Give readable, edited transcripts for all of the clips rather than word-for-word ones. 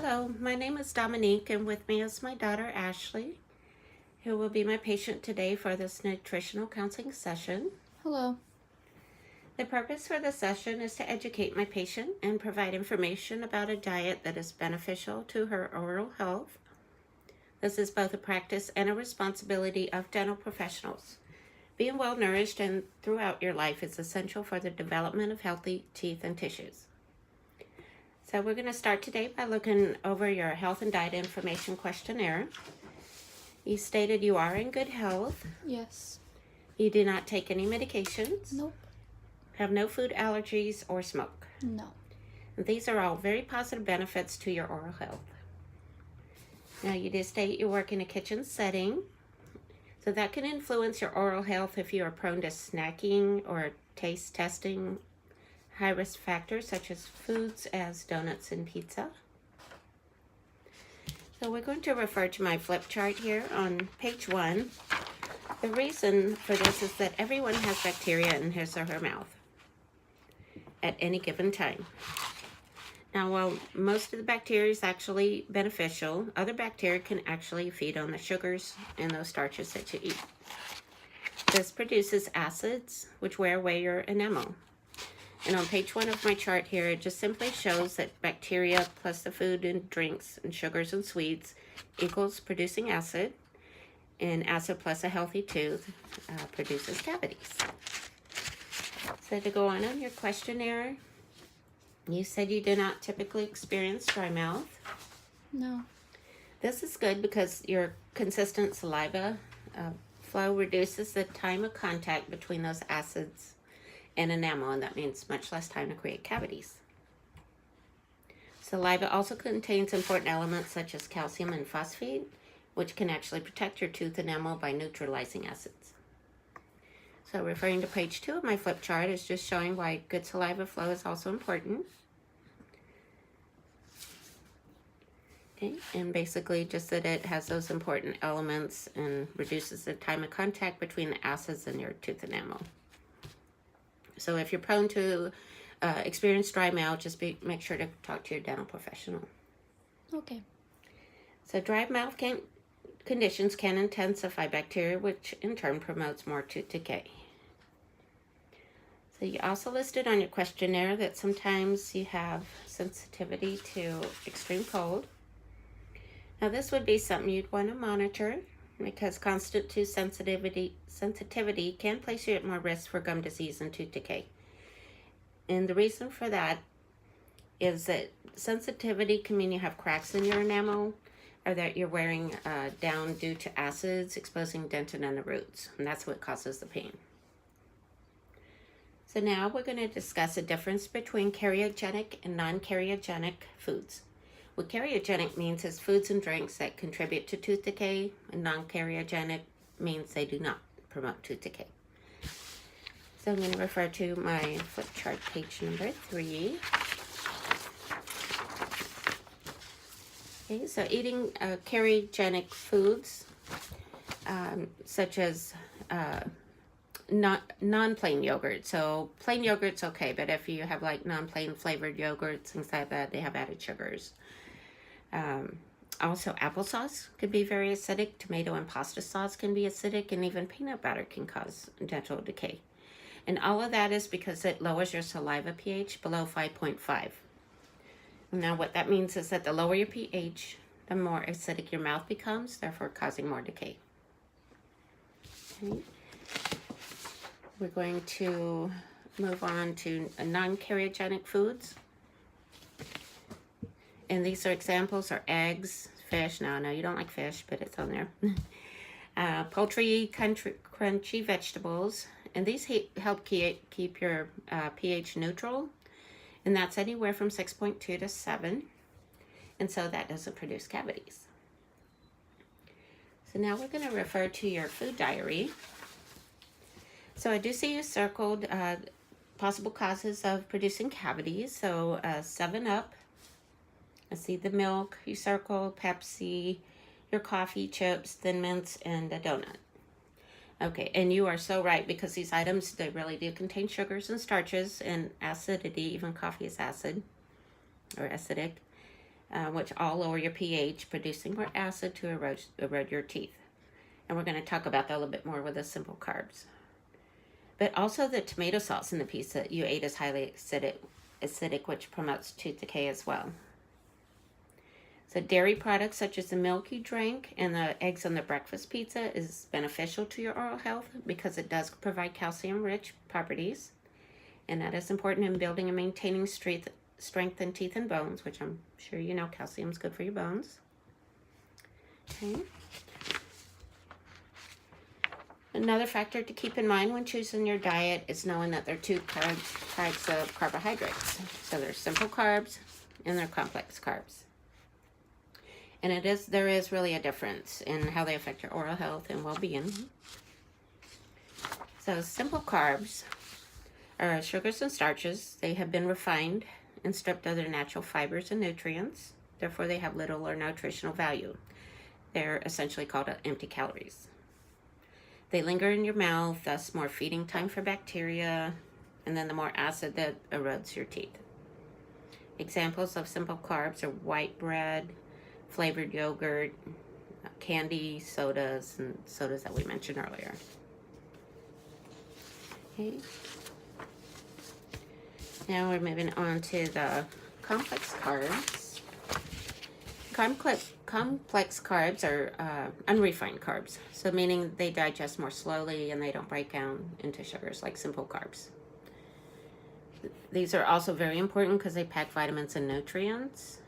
Hello, my name is Dominique, and with me is my daughter Ashley, who will be my patient today for this nutritional counseling session. Hello. The purpose for the session is to educate my patient and provide information about a diet that is beneficial to her oral health. This is both a practice and a responsibility of dental professionals. Being well nourished and throughout your life is essential for the development of healthy teeth and tissues. So we're going to start today by looking over your health and diet information questionnaire. You stated you are in good health. Yes. You do not take any medications. Nope. Have no food allergies or smoke. No. And these are all very positive benefits to your oral health. Now you did state you work in a kitchen setting. So that can influence your oral health if you are prone to snacking or taste testing high-risk factors such as foods as donuts and pizza. So we're going to refer to my flip chart here on page 1. The reason for this is that everyone has bacteria in his or her mouth at any given time. Now, while most of the bacteria is actually beneficial, other bacteria can actually feed on the sugars and those starches that you eat. This produces acids, which wear away your enamel. And on page 1 of my chart here, it just simply shows that bacteria plus the food and drinks and sugars and sweets equals producing acid, and acid plus a healthy tooth produces cavities. So to go on your questionnaire, you said you do not typically experience dry mouth. No. This is good because your consistent saliva flow reduces the time of contact between those acids and enamel, and that means much less time to create cavities. Saliva also contains important elements such as calcium and phosphate, which can actually protect your tooth enamel by neutralizing acids. So referring to page 2 of my flip chart is just showing why good saliva flow is also important. Okay, and basically just that it has those important elements and reduces the time of contact between the acids and your tooth enamel. So if you're prone to experience dry mouth, just make sure to talk to your dental professional. Okay. So dry mouth conditions can intensify bacteria, which in turn promotes more tooth decay. So you also listed on your questionnaire that sometimes you have sensitivity to extreme cold. Now this would be something you'd want to monitor because constant tooth sensitivity can place you at more risk for gum disease and tooth decay. And the reason for that is that sensitivity can mean you have cracks in your enamel or that you're wearing down due to acids exposing dentin and the roots, and that's what causes the pain. So now we're going to discuss a difference between cariogenic and non-cariogenic foods. What cariogenic means is foods and drinks that contribute to tooth decay, and non-cariogenic means they do not promote tooth decay. So I'm going to refer to my flip chart, page number 3. Okay, so eating cariogenic foods, such as non-plain yogurt. So plain yogurt's okay, but if you have like non-plain flavored yogurts, things like that, they have added sugars. Also, applesauce could be very acidic. Tomato and pasta sauce can be acidic, and even peanut butter can cause dental decay. And all of that is because it lowers your saliva pH below 5.5. Now, what that means is that the lower your pH, the more acidic your mouth becomes, therefore causing more decay. Okay. We're going to move on to non-cariogenic foods. And these are examples are eggs, fish. Now, I know you don't like fish, but it's on there. Poultry, crunchy vegetables. And these help keep your pH neutral. And that's anywhere from 6.2 to 7. And so that doesn't produce cavities. So now we're going to refer to your food diary. So I do see you circled possible causes of producing cavities. So 7-Up. I see the milk, you circle, Pepsi, your coffee, chips, Thin Mints, and a donut. Okay, and you are so right because these items, they really do contain sugars and starches and acidity. Even coffee is acid or acidic. which all lower your pH, producing more acid to erode your teeth. And we're going to talk about that a little bit more with the simple carbs. But also the tomato sauce in the pizza you ate is highly acidic, which promotes tooth decay as well. So dairy products such as the milk you drank and the eggs on the breakfast pizza is beneficial to your oral health because it does provide calcium-rich properties. And that is important in building and maintaining strength in teeth and bones, which I'm sure you know calcium is good for your bones. Okay. Another factor to keep in mind when choosing your diet is knowing that there are two types of carbohydrates. So there's simple carbs and there are complex carbs. And there is really a difference in how they affect your oral health and well-being. So simple carbs are sugars and starches. They have been refined and stripped of their natural fibers and nutrients. Therefore, they have little or no nutritional value. They're essentially called empty calories. They linger in your mouth, thus more feeding time for bacteria, and then the more acid that erodes your teeth. Examples of simple carbs are white bread, flavored yogurt, candy, sodas, and sodas that we mentioned earlier. Okay. Now we're moving on to the complex carbs. Complex carbs are unrefined carbs, so meaning they digest more slowly and they don't break down into sugars like simple carbs. These are also very important because they pack vitamins and nutrients.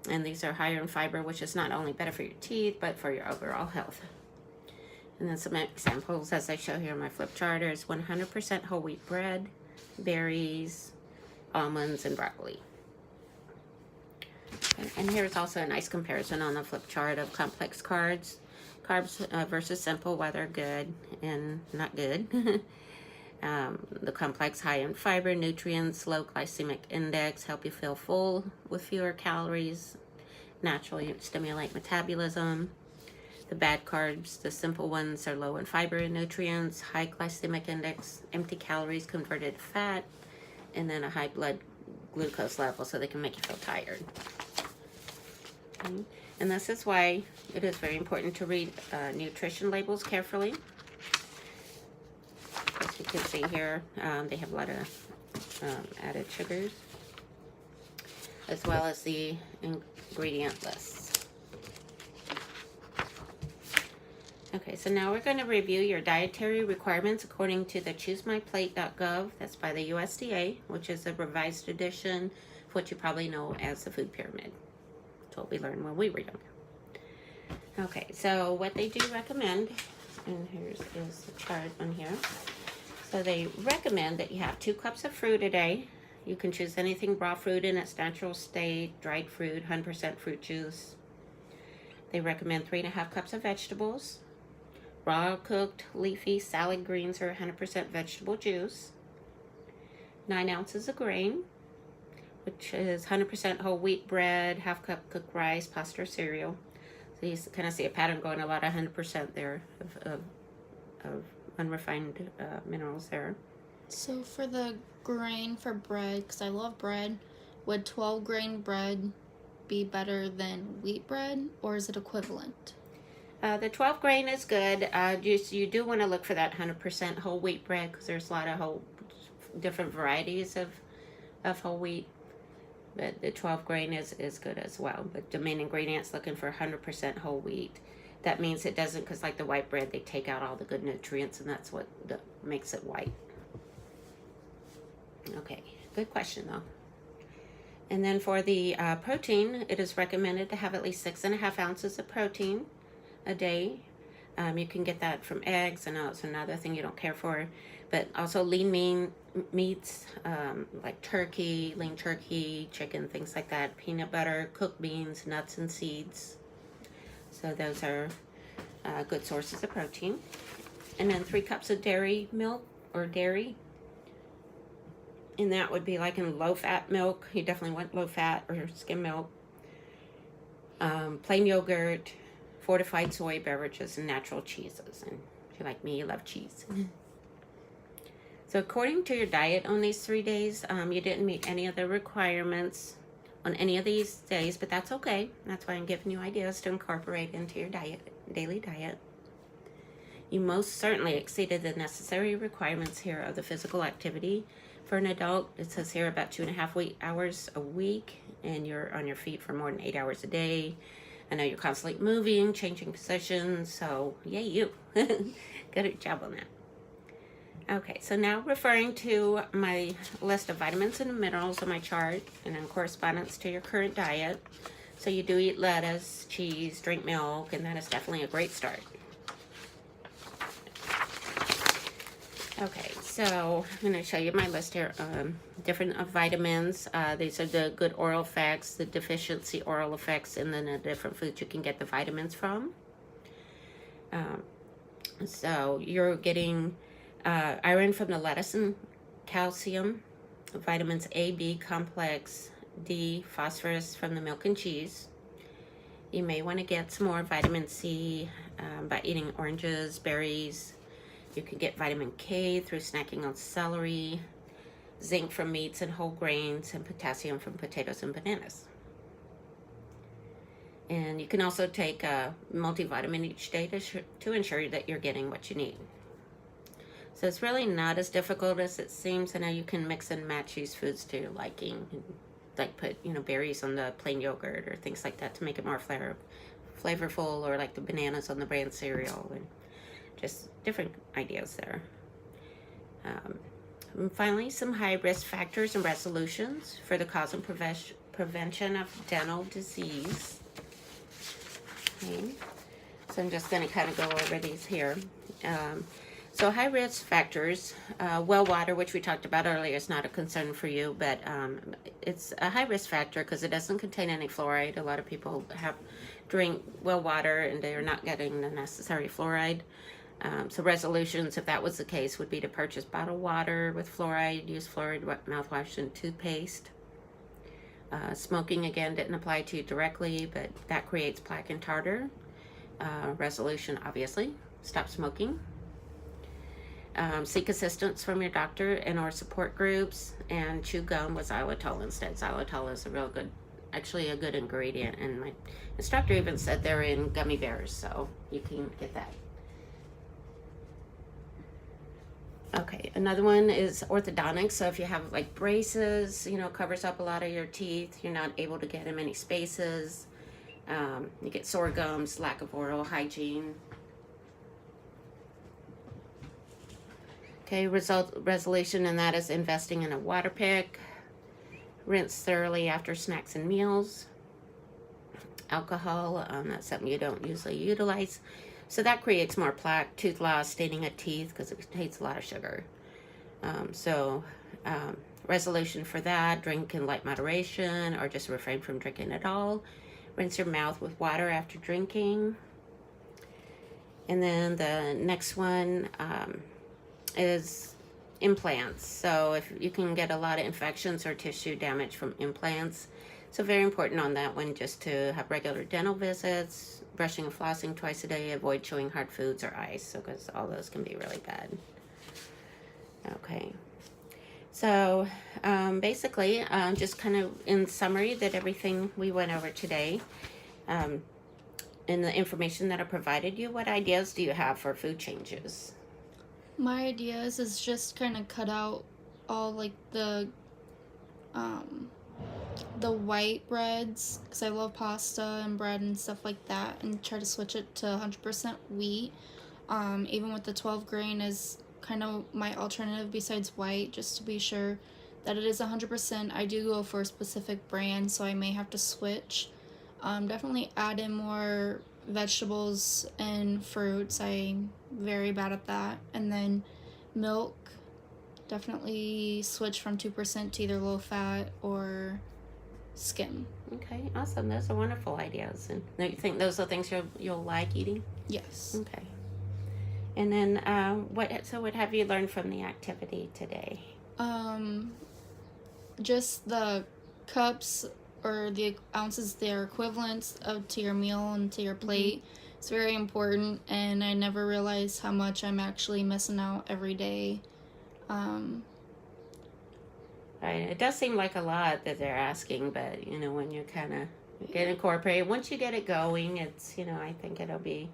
And these are higher in fiber, which is not only better for your teeth, but for your overall health. And then some examples, as I show here in my flip chart, is 100% whole wheat bread, berries, almonds, and broccoli. And here's also a nice comparison on the flip chart of complex carbs versus simple, why they're good and not good. The complex, high in fiber, nutrients, low glycemic index, help you feel full with fewer calories, naturally stimulate metabolism. The bad carbs, the simple ones, are low in fiber and nutrients, high glycemic index, empty calories converted to fat, and then a high blood glucose level, so they can make you feel tired. Okay. And this is why it is very important to read nutrition labels carefully. As you can see here, they have a lot of added sugars, as well as the ingredient lists. Okay, so now we're going to review your dietary requirements according to the ChooseMyPlate.gov. That's by the USDA, which is a revised edition of what you probably know as the food pyramid. That's what we learned when we were young. Okay, so what they do recommend, and here's the chart on here. So they recommend that you have 2 cups of fruit a day. You can choose anything raw fruit in its natural state, dried fruit, 100% fruit juice. They recommend 3.5 cups of vegetables. Raw, cooked, leafy, salad greens are 100% vegetable juice. 9 ounces of grain, which is 100% whole wheat bread, half cup cooked rice, pasta, or cereal. So you kind of see a pattern going about 100% there of unrefined minerals there. So for the grain for bread, because I love bread, would 12 grain bread be better than wheat bread, or is it equivalent? The 12 grain is good. You do want to look for that 100% whole wheat bread because there's a lot of different varieties of whole wheat. But the 12 grain is good as well. But the main ingredient's looking for 100% whole wheat. That means it doesn't, because like the white bread, they take out all the good nutrients, and that's what makes it white. Okay, good question though. And then for the protein, it is recommended to have at least 6.5 ounces of protein a day. You can get that from eggs. I know it's another thing you don't care for, but also lean meats like turkey, lean turkey, chicken, things like that, peanut butter, cooked beans, nuts, and seeds. So those are good sources of protein. And then 3 cups of dairy milk or dairy. And that would be like in low-fat milk. You definitely want low-fat or skim milk. Plain yogurt, fortified soy beverages, and natural cheeses. And if you're like me, you love cheese. So according to your diet on these 3 days, you didn't meet any of the requirements on any of these days, but that's okay. That's why I'm giving you ideas to incorporate into your daily diet. You most certainly exceeded the necessary requirements here of the physical activity. For an adult, it says here about 2.5 hours a week, and you're on your feet for more than 8 hours a day. I know you're constantly moving, changing positions, so yay you. Good job on that. Okay, so now referring to my list of vitamins and minerals on my chart and in correspondence to your current diet. So you do eat lettuce, cheese, drink milk, and that is definitely a great start. Okay, so I'm going to show you my list here. Different vitamins. These are the good oral effects, the deficiency oral effects, and then the different foods you can get the vitamins from. So you're getting iron from the lettuce and calcium, vitamins A, B complex, D, phosphorus from the milk and cheese. You may want to get some more vitamin C by eating oranges, berries. You can get vitamin K through snacking on celery, zinc from meats and whole grains, and potassium from potatoes and bananas. And you can also take a multivitamin each day to ensure that you're getting what you need. So it's really not as difficult as it seems. I know you can mix and match these foods to your liking, like put berries on the plain yogurt or things like that to make it more flavorful, or like the bananas on the bran cereal, and just different ideas there. And finally, some high risk factors and resolutions for the cause and prevention of dental disease. Okay. So I'm just going to kind of go over these here. So high risk factors, well water, which we talked about earlier, is not a concern for you, but it's a high risk factor because it doesn't contain any fluoride. A lot of people drink well water and they're not getting the necessary fluoride. So resolutions, if that was the case, would be to purchase bottled water with fluoride, use fluoride mouthwash and toothpaste. Smoking, again, didn't apply to you directly, but that creates plaque and tartar. Resolution, obviously, stop smoking. Seek assistance from your doctor and or support groups, and chew gum with xylitol instead. Xylitol is actually a good ingredient, and my instructor even said they're in gummy bears, so you can get that. Okay, another one is orthodontics. So if you have like braces, covers up a lot of your teeth, you're not able to get in many spaces. You get sore gums, lack of oral hygiene. Okay, resolution in that is investing in a water pick. Rinse thoroughly after snacks and meals. Alcohol, that's something you don't usually utilize. So that creates more plaque, tooth loss, staining of teeth because it contains a lot of sugar. Resolution for that, drink in light moderation or just refrain from drinking at all. Rinse your mouth with water after drinking. And then the next one is implants. So if you can get a lot of infections or tissue damage from implants, so very important on that one just to have regular dental visits, brushing and flossing twice a day, avoid chewing hard foods or ice, so because all those can be really bad. Okay, so basically, just kind of in summary that everything we went over today, in the information that I provided you, what ideas do you have for food changes? My ideas is just kind of cut out all like the white breads, because I love pasta and bread and stuff like that, and try to switch it to 100% wheat. Even with the 12 grain is kind of my alternative besides white, just to be sure that it is 100%. I do go for a specific brand, so I may have to switch. Definitely add in more vegetables and fruits. I'm very bad at that. And then milk, definitely switch from 2% to either low fat or skim. Okay, awesome. Those are wonderful ideas. And you think those are things you'll like eating? Yes. Okay. And then what have you learned from the activity today? Just the cups or the ounces, they're equivalents to your meal and to your plate. It's very important, and I never realized how much I'm actually missing out every day. Right. It does seem like a lot that they're asking, but you know, when you kind of get incorporated, once you get it going, it's, you know, I think it'll be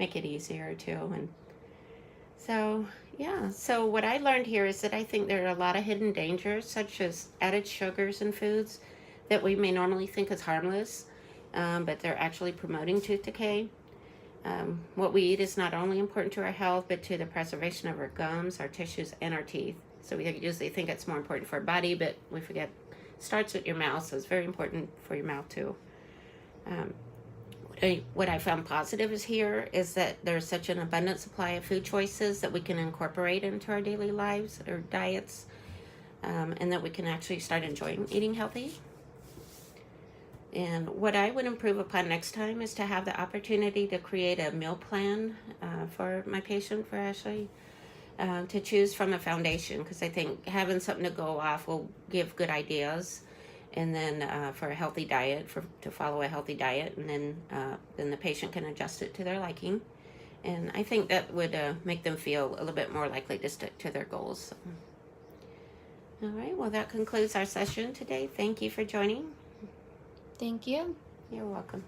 make it easier too. And so, yeah. So what I learned here is that I think there are a lot of hidden dangers, such as added sugars in foods that we may normally think is harmless, but they're actually promoting tooth decay. What we eat is not only important to our health, but to the preservation of our gums, our tissues, and our teeth. So we usually think it's more important for our body, but we forget it starts with your mouth, so it's very important for your mouth too. Um, what I found positive is here is that there's such an abundant supply of food choices that we can incorporate into our daily lives or diets, and that we can actually start enjoying eating healthy. And what I would improve upon next time is to have the opportunity to create a meal plan for my patient, for Ashley, to choose from a foundation, because I think having something to go off will give good ideas. And then for a healthy diet, to follow a healthy diet, and then the patient can adjust it to their liking. And I think that would make them feel a little bit more likely to stick to their goals. All right, well, that concludes our session today. Thank you for joining. Thank you. You're welcome.